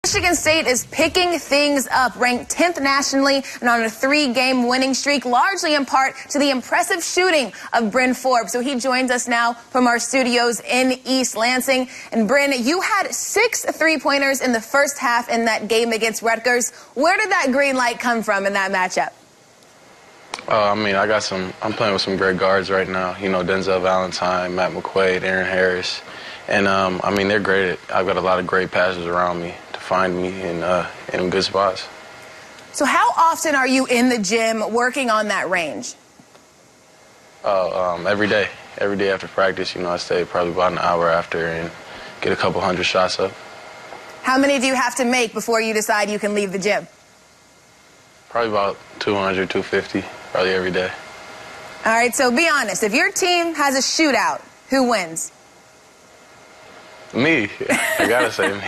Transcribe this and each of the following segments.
Michigan State is picking things up, ranked 10th nationally and on a 3-game winning streak, largely in part to the impressive shooting of Bryn Forbes. So he joins us now from our studios in East Lansing. And Bryn, you had 6 3-pointers in the first half in that game against Rutgers. Where did that green light come from in that matchup? I'm playing with some great guards right now. You know, Denzel Valentine, Matt McQuaid, Aaron Harris. And, they're great. I've got a lot of great passers around me to find me in good spots. So how often are you in the gym working on that range? Every day. Every day after practice, I stay probably about an hour after and get a couple hundred shots up. How many do you have to make before you decide you can leave the gym? Probably about 200, 250, probably every day. All right, so be honest. If your team has a shootout, who wins? Me. I gotta say me.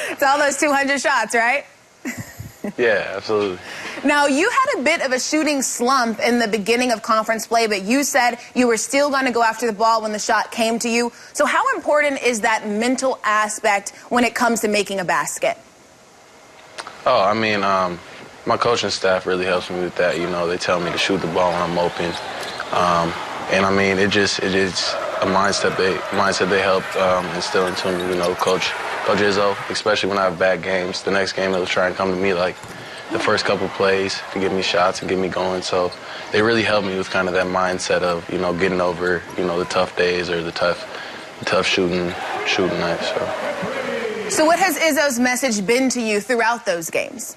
It's all those 200 shots, right? Yeah, absolutely. Now, you had a bit of a shooting slump in the beginning of conference play, but you said you were still going to go after the ball when the shot came to you. So how important is that mental aspect when it comes to making a basket? My coaching staff really helps me with that. They tell me to shoot the ball when I'm open. It is a mindset they help instill into me. Coach Izzo, especially when I have bad games, the next game they'll try and come to me like the first couple plays to give me shots and get me going. So they really help me with kind of that mindset of getting over the tough days or the tough shooting nights. So what has Izzo's message been to you throughout those games?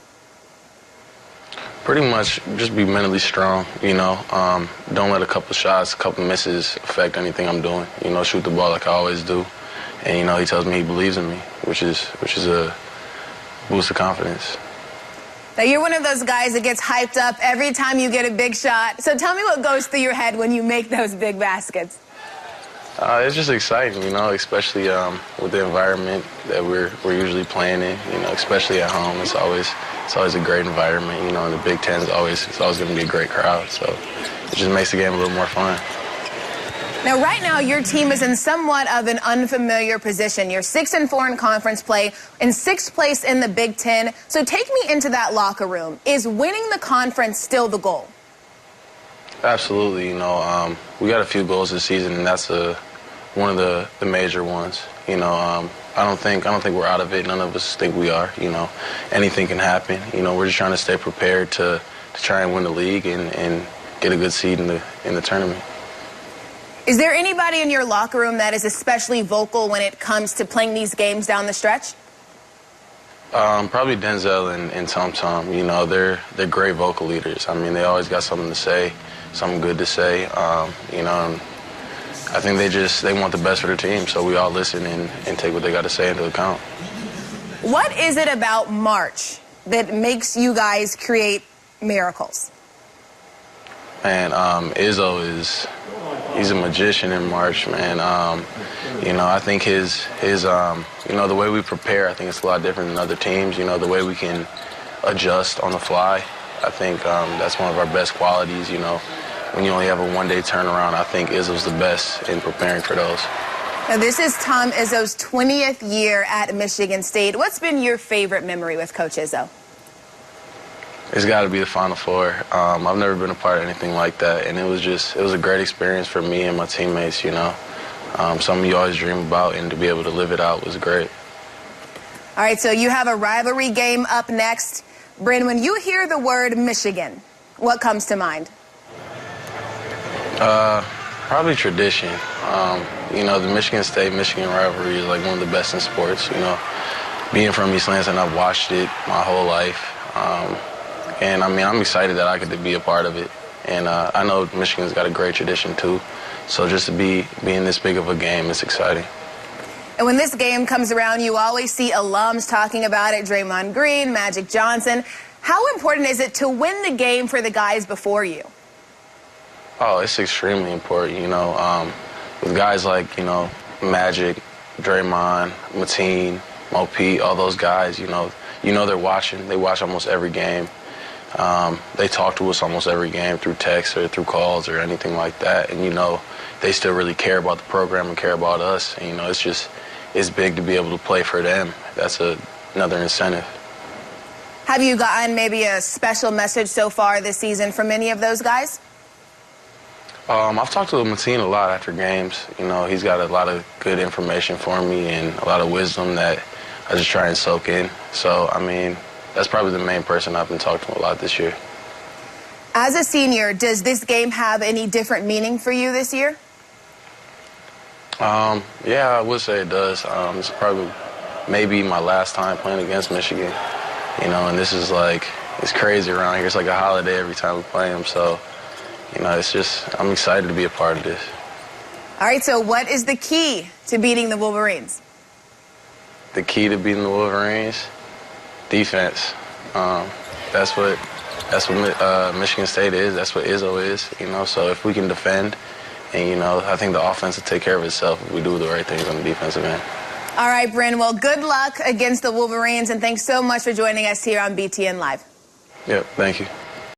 Pretty much just be mentally strong, don't let a couple shots, a couple misses affect anything I'm doing. Shoot the ball like I always do. And, he tells me he believes in me, which is a boost of confidence. Now, you're one of those guys that gets hyped up every time you get a big shot. So tell me what goes through your head when you make those big baskets. It's just exciting, especially with the environment that we're usually playing in, especially at home. It's always a great environment, and the Big Ten it's always going to be a great crowd. So it just makes the game a little more fun. Now, right now, your team is in somewhat of an unfamiliar position. You're 6-4 in conference play, in 6th place in the Big Ten. So take me into that locker room. Is winning the conference still the goal? Absolutely. We got a few goals this season, and that's one of the major ones. I don't think we're out of it. None of us think we are. Anything can happen. We're just trying to stay prepared to try and win the league and get a good seed in the tournament. Is there anybody in your locker room that is especially vocal when it comes to playing these games down the stretch? Probably Denzel and Tom. They're great vocal leaders. They always got something to say, something good to say. And I think they want the best for their team, so we all listen and take what they got to say into account. What is it about March that makes you guys create miracles? Man, Izzo he's a magician in March, man. I think his the way we prepare, I think it's a lot different than other teams. The way we can adjust on the fly, I think that's one of our best qualities, When you only have a one-day turnaround, I think Izzo's the best in preparing for those. Now, this is Tom Izzo's 20th year at Michigan State. What's been your favorite memory with Coach Izzo? It's got to be the Final Four. I've never been a part of anything like that, and it was a great experience for me and my teammates, Something you always dream about, and to be able to live it out was great. All right, so you have a rivalry game up next. Bryn, when you hear the word Michigan, what comes to mind? Probably tradition. The Michigan State-Michigan rivalry is like one of the best in sports, Being from East Lansing, I've watched it my whole life. I'm excited that I get to be a part of it. And I know Michigan's got a great tradition, too. So just to be in this big of a game, it's exciting. And when this game comes around, you always see alums talking about it, Draymond Green, Magic Johnson. How important is it to win the game for the guys before you? Oh, it's extremely important, with guys like, Magic, Draymond, Mateen, Mo Pete, all those guys, they're watching. They watch almost every game. They talk to us almost every game through text or through calls or anything like that. And, they still really care about the program and care about us. And, it's big to be able to play for them. That's a another incentive. Have you gotten maybe a special message so far this season from any of those guys? I've talked to Mateen a lot after games. You know, he's got a lot of good information for me and a lot of wisdom that I just try and soak in. So, I mean, that's probably the main person I've been talking to a lot this year. As a senior, does this game have any different meaning for you this year? Yeah, I would say it does. It's probably maybe my last time playing against Michigan. You know, and this is like, it's crazy around here. It's like a holiday every time we play them. So, you know, it's just, I'm excited to be a part of this. All right, so what is the key to beating the Wolverines? The key to beating the Wolverines? Defense. That's what Michigan State is. That's what Izzo is, you know. So if we can defend, and, you know, I think the offense will take care of itself if we do the right things on the defensive end. All right, Bryn, well, good luck against the Wolverines, and thanks so much for joining us here on BTN Live. Yep, thank you.